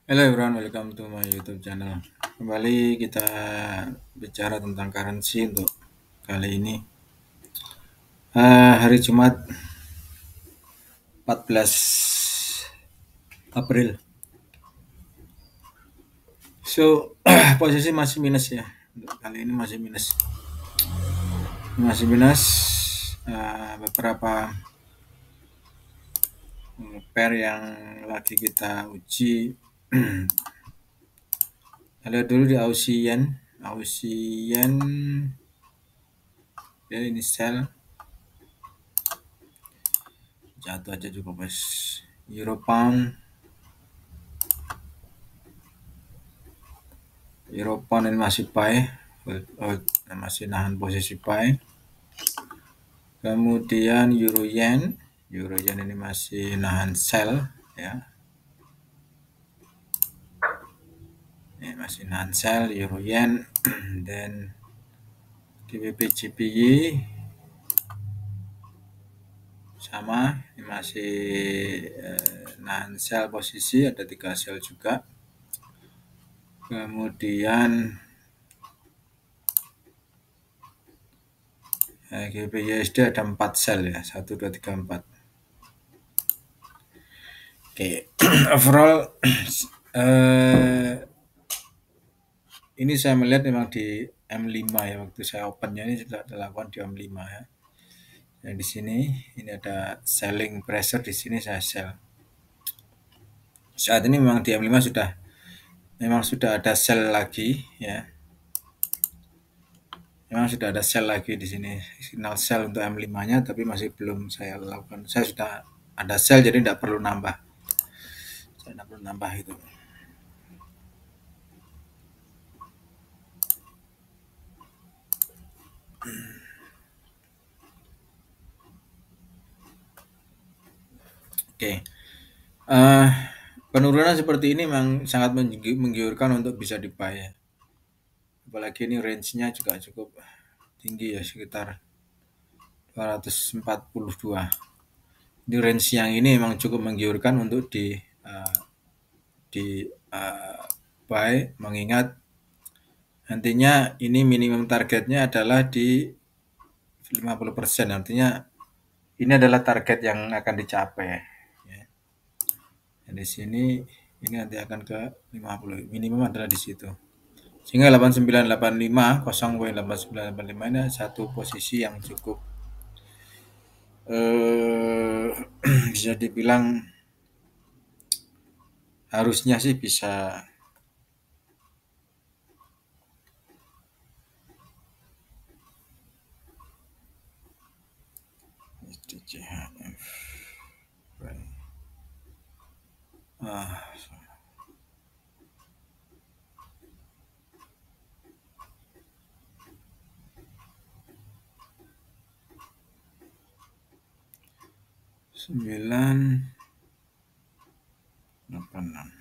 Hello everyone, welcome to my YouTube channel. Kembali kita bicara tentang currency untuk kali ini. Hari Jumat 14 April. So, posisi masih minus ya. Untuk kali ini masih minus. Masih minus. Beberapa pair yang lagi kita uji. Kita lihat dulu di Aussie Yen. Aussie Yen ya ini sell jatuh aja juga bos. Euro Pound ini masih buy, masih nahan posisi buy. Kemudian Euro Yen ini masih nahan sell ya. Ini masih nahan sell Euro Yen. Dan GBP GPY sama, ini masih nahan sell posisi, ada 3 sell juga. Kemudian GBP USD ada 4 sell ya, 1 2 3 4. Oke, overall ini saya melihat memang di M5 ya, waktu saya opennya ini sudah dilakukan di M5 ya. Yang di sini ini ada selling pressure, di sini saya sell. Saat ini memang di M5 sudah ada sell lagi ya. Memang sudah ada sell lagi di sini, signal sell untuk M5-nya, tapi masih belum saya lakukan. Saya sudah ada sell jadi tidak perlu nambah. Saya tidak perlu nambah itu. Oke. Penurunan seperti ini memang sangat menggiurkan untuk bisa dibuy ya. Apalagi ini range-nya juga cukup tinggi ya, sekitar 242. Di range yang ini memang cukup menggiurkan untuk buy, mengingat nantinya ini minimum targetnya adalah di 50%, artinya ini adalah target yang akan dicapai ya. Dan di sini ini nanti akan ke 50, minimum adalah di situ. Sehingga 8985, 0.8985 ini satu posisi yang cukup bisa dibilang harusnya sih bisa CHF. Sembilan 86.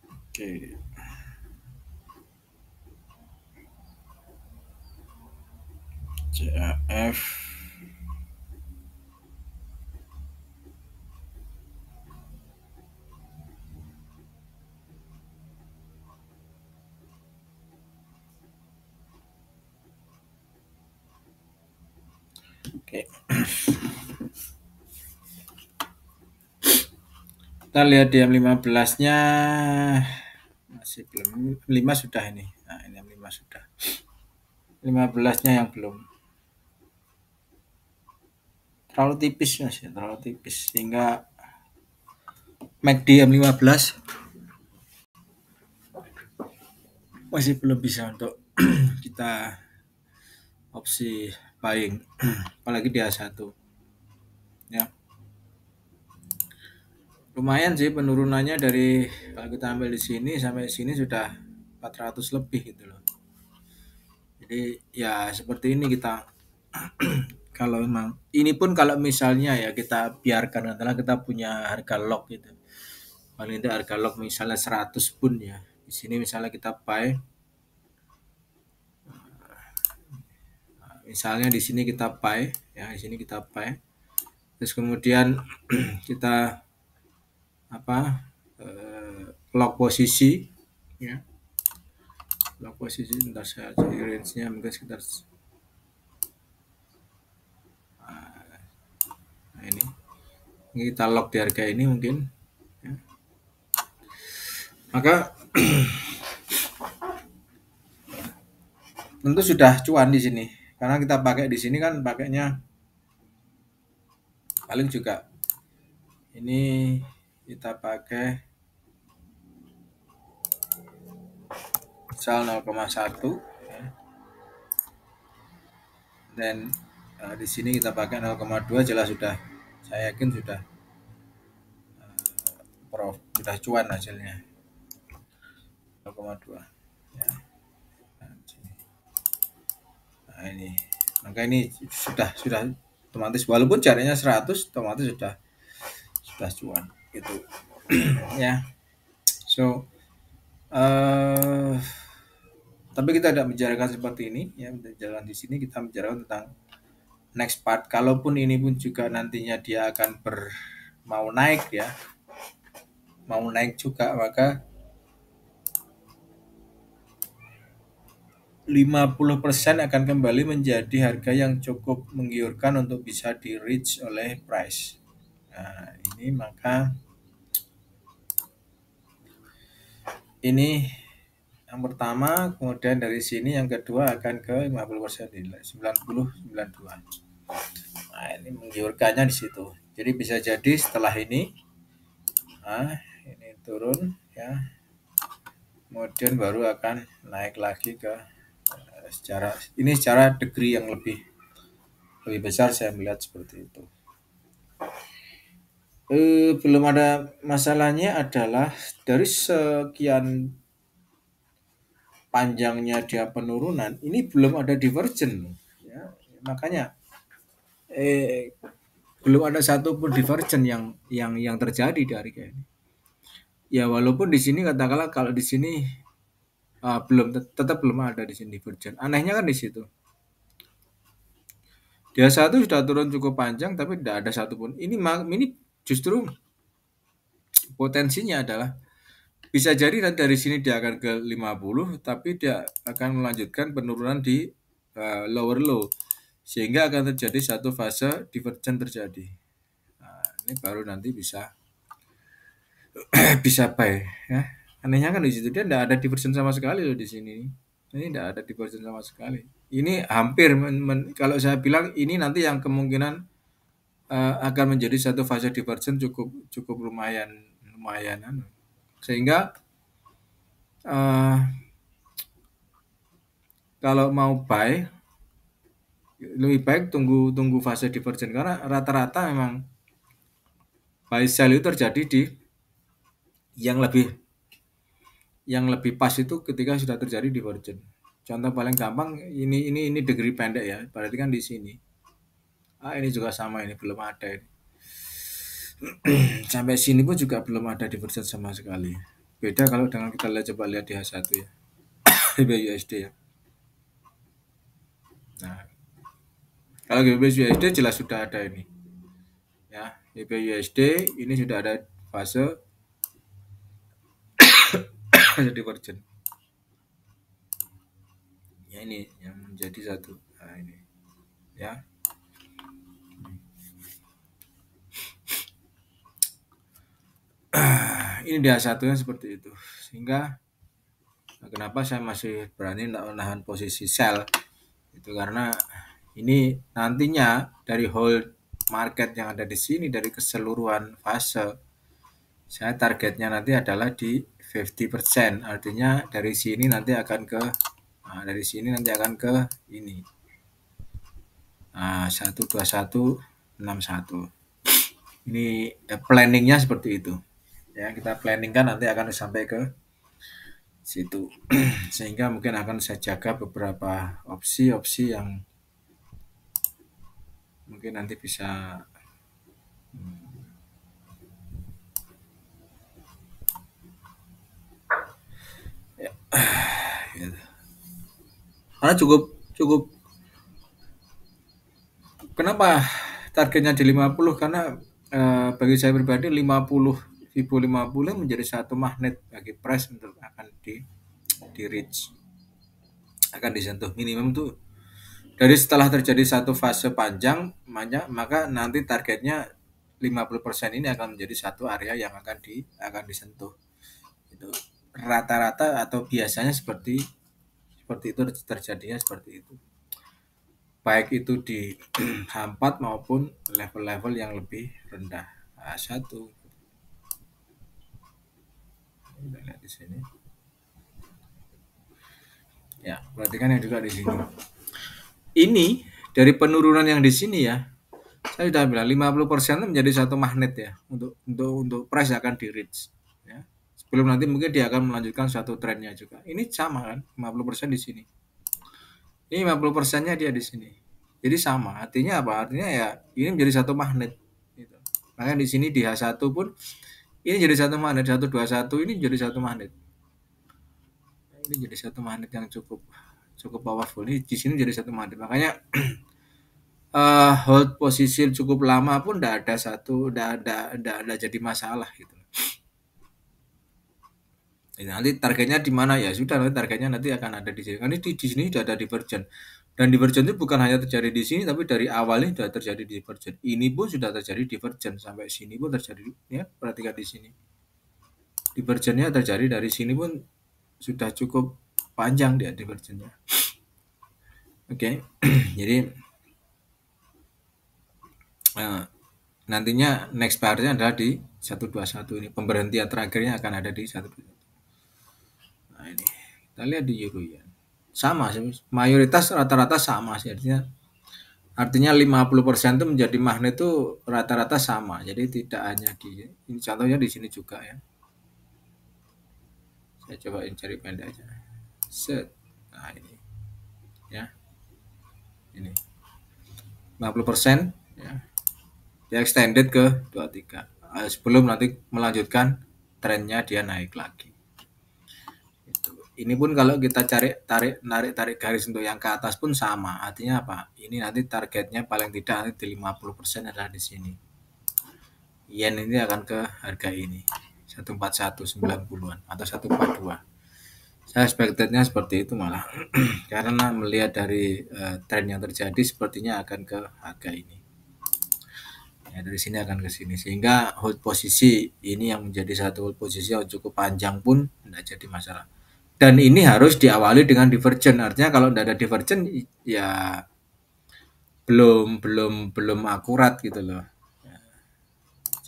Oke. CAF oke. Kita lihat di M15-nya masih belum. 5 sudah ini. Nah, ini M5 sudah. 15-nya yang belum. Terlalu tipis masih, terlalu tipis sehingga MACD M15 masih belum bisa untuk kita opsi buying, apalagi di A1 ya. Lumayan sih penurunannya, dari kalau kita ambil di sini sampai sini sudah 400 lebih gitu loh. Jadi ya seperti ini kita kalau memang ini pun kalau misalnya ya kita biarkan, adalah kita punya harga lock gitu. Paling tidak harga lock misalnya 100 pun ya. Di sini misalnya kita buy, misalnya di sini kita buy ya, di sini kita buy Terus kemudian kita apa lock posisi ya, lock posisi ntar saya cari range-nya mungkin sekitar nah ini kita lock di harga ini mungkin ya. Maka tentu sudah cuan di sini karena kita pakai di sini kan pakainya paling juga ini kita pakai misal 0,1 ya. Dan di sini kita pakai 0,2 jelas sudah saya yakin sudah sudah cuan hasilnya 0,2 ya. Nah, ini maka ini sudah otomatis walaupun jaraknya 100 otomatis sudah cuan gitu ya. So tapi kita tidak membicarakan seperti ini ya, jalan di sini kita membicarakan tentang next part. Kalaupun ini pun juga nantinya dia akan mau naik ya, mau naik juga, maka 50% akan kembali menjadi harga yang cukup menggiurkan untuk bisa di reach oleh price. Nah, ini maka ini yang pertama, kemudian dari sini yang kedua akan ke 50% nilai 90-92. Nah, ini menggiurkannya di situ. Jadi bisa jadi setelah ini ini turun ya. Kemudian baru akan naik lagi ke secara degree yang lebih besar saya melihat seperti itu. Belum ada masalahnya adalah dari sekian panjangnya dia penurunan ini belum ada divergen ya. Makanya belum ada satupun divergen yang terjadi dari kayak ini. Ya walaupun di sini katakanlah kalau di sini tetap belum ada di sini divergen. Anehnya kan di situ. Dia satu sudah turun cukup panjang tapi tidak ada satupun. Ini justru potensinya adalah bisa jadi nanti dari sini dia akan ke 50 tapi dia akan melanjutkan penurunan di lower low sehingga akan terjadi satu fase divergen terjadi. Nah, ini baru nanti bisa buy ya. Anehnya kan di situ dia tidak ada divergen sama sekali loh di sini. Ini tidak ada divergen sama sekali. Ini hampir kalau saya bilang ini nanti yang kemungkinan akan menjadi satu fase divergen cukup lumayan sehingga kalau mau buy lebih baik tunggu fase divergen karena rata-rata memang buy sell itu terjadi di yang lebih pas itu ketika sudah terjadi divergen. Contoh paling gampang ini degree pendek ya, berarti kan di sini. Ini juga sama, ini belum ada ini. Sampai sini pun juga belum ada divergen sama sekali. Beda kalau dengan kita coba lihat di H1 ya. GBP/USD ya. Nah, kalau GBP/USD jelas sudah ada ini. Ya, GBP/USD ini sudah ada fase divergen. Ya ini yang menjadi satu. Nah, ini. Ya. Ini dia satunya seperti itu. Sehingga kenapa saya masih berani menahan posisi sell itu karena ini nantinya dari whole market yang ada di sini dari keseluruhan fase saya targetnya nanti adalah di 50%, artinya dari sini nanti akan ke dari sini nanti akan ke ini 12161. Ini planningnya seperti itu ya, kita planningkan nanti akan sampai ke situ sehingga mungkin akan saya jaga beberapa opsi yang mungkin nanti bisa ya, gitu. Karena cukup kenapa targetnya di 50 karena bagi saya pribadi 50 Vivo 50 menjadi satu magnet bagi price untuk akan di reach, akan disentuh minimum tuh dari setelah terjadi satu fase panjang, maka nanti targetnya 50% ini akan menjadi satu area yang akan disentuh. Itu rata-rata atau biasanya seperti itu terjadinya seperti itu. Baik itu di H4 maupun level-level yang lebih rendah. A1. Kita lihat di sini. Ya, perhatikan yang juga di sini. Ini dari penurunan yang di sini ya, saya sudah bilang 50% itu menjadi satu magnet ya untuk price akan di reach ya. Sebelum nanti mungkin dia akan melanjutkan satu trennya juga. Ini sama kan, 50% di sini. Ini 50%-nya dia di sini. Jadi sama. Artinya apa? Artinya ya ini menjadi satu magnet gitu. Makanya di sini di H1 pun ini jadi satu magnet, 121 ini jadi satu magnet. Ini jadi satu magnet yang cukup powerful. Ini di sini jadi satu magnet. Makanya hold posisi cukup lama pun tidak ada jadi masalah gitu. Nanti targetnya di mana ya sudah, nanti targetnya nanti akan ada di sini. Karena di sini sudah ada divergen. Dan divergen itu bukan hanya terjadi di sini, tapi dari awalnya sudah terjadi divergen. Ini pun sudah terjadi divergen sampai sini pun terjadi ya. Perhatikan di sini. Divergennya terjadi dari sini pun sudah cukup panjang dia divergennya. Oke. Jadi nantinya next bar-nya adalah di 121 ini. Pemberhentian terakhirnya akan ada di 121. Nah ini kita lihat di euro ya. Sama sih, mayoritas rata-rata sama sih, artinya 50% itu menjadi magnet itu rata-rata sama. Jadi tidak hanya ini contohnya di sini juga ya. Saya coba cari pendek aja. Set. Nah ini ya. Ini 50% ya. Dia extended ke 23. Sebelum nanti melanjutkan trennya dia naik lagi. Ini pun kalau kita tarik garis untuk yang ke atas pun sama. Artinya apa? Ini nanti targetnya paling tidak nanti di 50% adalah di sini. Yen ini akan ke harga ini. 141.90-an atau 142. Saya expectednya seperti itu malah. Karena melihat dari tren yang terjadi sepertinya akan ke harga ini. Ya, dari sini akan ke sini. Sehingga hold posisi ini yang menjadi satu hold posisi yang cukup panjang pun tidak jadi masalah. Dan ini harus diawali dengan divergen. Artinya kalau tidak ada divergen ya belum akurat gitu loh.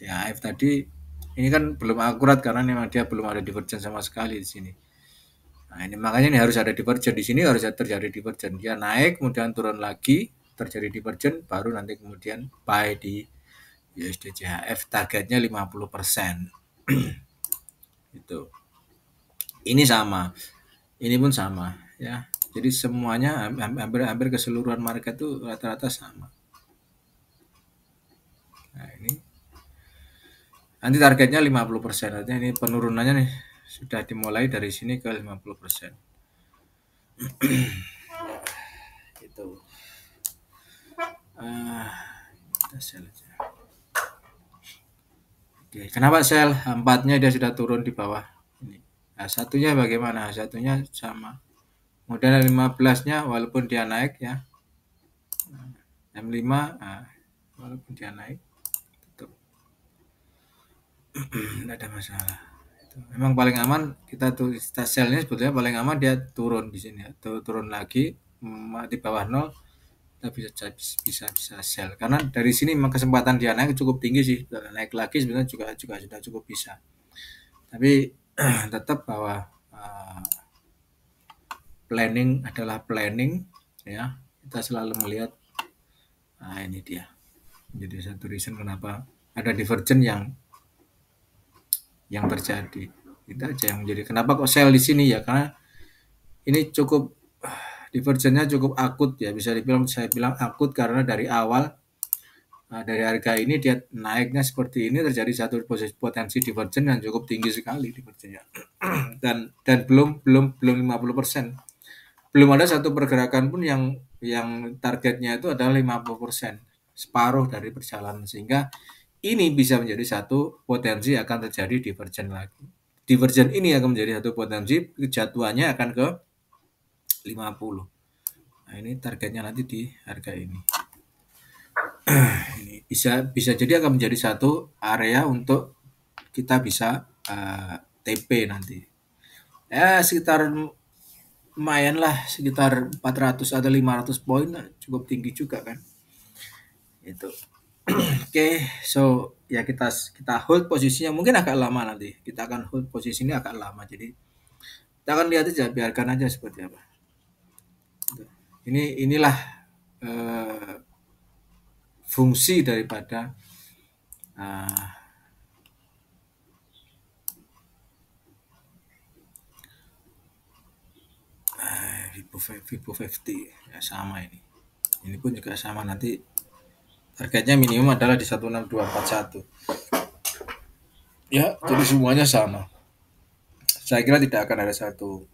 CHF tadi ini kan belum akurat karena memang dia belum ada divergen sama sekali di sini. Nah, ini makanya ini harus ada divergen. Di sini harus terjadi divergen. Dia naik kemudian turun lagi, terjadi divergen baru nanti kemudian buy di USD CHF targetnya 50%. Itu. Ini sama. Ini pun sama ya. Jadi semuanya hampir keseluruhan market itu rata-rata sama. Nah, ini nanti targetnya 50%. Artinya ini penurunannya nih sudah dimulai dari sini ke 50%. Itu. Kita sell aja. Oke, kenapa sell? 4-nya dia sudah turun di bawah ini. Nah, satunya bagaimana? Satunya sama. Kemudian 15-nya walaupun dia naik ya. M5 walaupun dia naik tutup. Tidak ada masalah. Memang paling aman kita sellnya sebetulnya paling aman dia turun di sini ya. Turun lagi di bawah 0 kita bisa sell karena dari sini memang kesempatan dia naik cukup tinggi sih. Naik lagi sebenarnya juga sudah cukup bisa. Tapi tetap bahwa planning adalah planning ya. Kita selalu melihat ini dia. Jadi satu reason kenapa ada divergen yang terjadi. Itu aja yang menjadi kenapa kok sell di sini ya, karena ini cukup divergennya cukup akut ya, bisa dibilang saya bilang akut karena dari awal dari harga ini dia naiknya seperti ini terjadi satu potensi divergen yang cukup tinggi sekali divergennya. dan belum 50%. Belum ada satu pergerakan pun yang targetnya itu adalah 50%. separuh dari perjalanan, sehingga ini bisa menjadi satu potensi akan terjadi divergen lagi. Divergen ini akan menjadi satu potensi kejatuhannya akan ke 50. Nah, ini targetnya nanti di harga ini. Ini bisa jadi akan menjadi satu area untuk kita bisa TP nanti. Ya sekitar lumayan lah, sekitar 400 atau 500 poin lah, cukup tinggi juga kan. Itu. Oke, so ya kita hold posisinya mungkin agak lama nanti. Kita akan hold posisi ini agak lama. Jadi kita akan lihat aja, biarkan aja seperti apa. Inilah eh, fungsi daripada uh, Vivo 50 ya, sama ini. Ini pun juga sama, nanti targetnya minimum adalah di 16241. Ya, jadi semuanya sama. Saya kira tidak akan ada satu,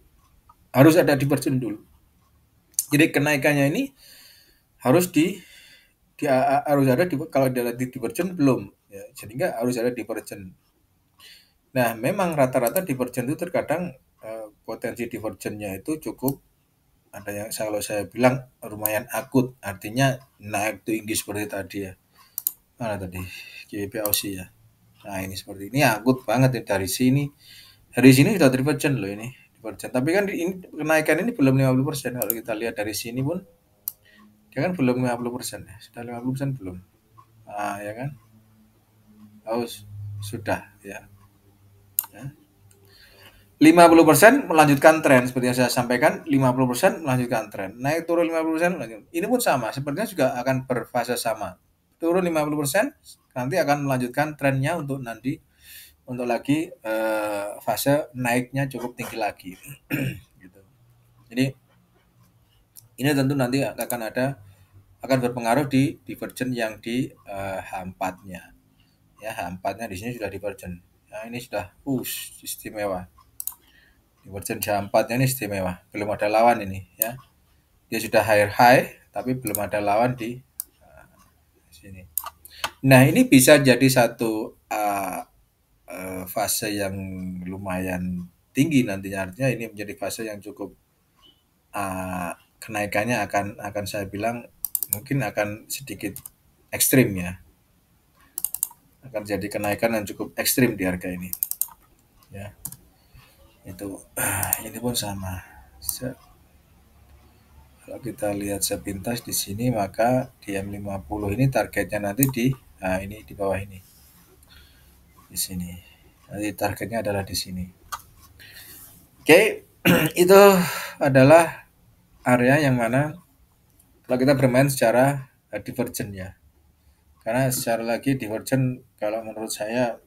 harus ada divergen dulu. Jadi kenaikannya ini harus harus ada kalau ada di divergen belum ya, sehingga harus ada divergen. Nah, memang rata-rata divergen itu terkadang potensi divergennya itu cukup ada yang kalau saya bilang lumayan akut, artinya naik tinggi seperti tadi ya. Mana tadi? GBP ya. Nah, ini seperti ini akut banget ya, dari sini. Dari sini sudah divergen loh ini. Divergen. Tapi kan ini kenaikan ini belum 50%. Kalau kita lihat dari sini pun dia kan belum 50% ya. Sudah 50% belum. Ah, ya kan? Oh, sudah ya. 50% melanjutkan tren seperti yang saya sampaikan, 50% melanjutkan tren. Naik turun 50%, ini pun sama, sepertinya juga akan berfase sama. Turun 50%, nanti akan melanjutkan trennya untuk nanti untuk lagi fase naiknya cukup tinggi lagi. Gitu. Jadi ini tentu nanti akan berpengaruh di divergen yang di H4-nya. Ya, H4-nya di sini sudah divergen. Nah, ini sudah istimewa. Divergen H4-nya ini istimewa. Belum ada lawan ini ya. Dia sudah higher high tapi belum ada lawan di sini. Nah, ini bisa jadi satu fase yang lumayan tinggi nantinya, artinya ini menjadi fase yang cukup kenaikannya akan saya bilang mungkin akan sedikit ekstrim ya, akan jadi kenaikan yang cukup ekstrim di harga ini ya. Itu ini pun sama. Kalau kita lihat sepintas di sini, maka di M50 ini targetnya nanti ini di bawah ini. Di sini. Nanti targetnya adalah di sini. Oke, itu adalah area yang mana kalau kita bermain secara divergen ya. Karena secara lagi divergen kalau menurut saya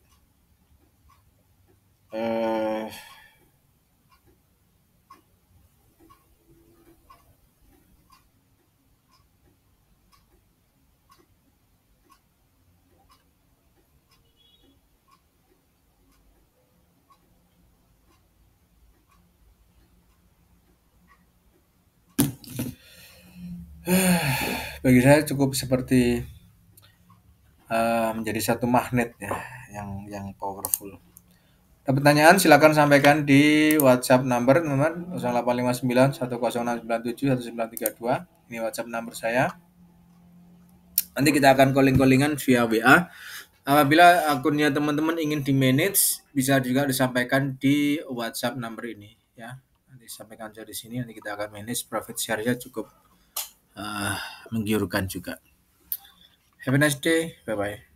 bagi saya cukup seperti menjadi satu magnet ya, yang powerful. Ada pertanyaan silakan sampaikan di WhatsApp number teman-teman 0859 10697 1932. Ini WhatsApp number saya. Nanti kita akan calling-callingan via WA. Apabila akunnya teman-teman ingin di manage, bisa juga disampaikan di WhatsApp number ini ya. Nanti sampaikan saja di sini, nanti kita akan manage, profit share-nya cukup menggiurkan juga. Have a nice day. Bye bye.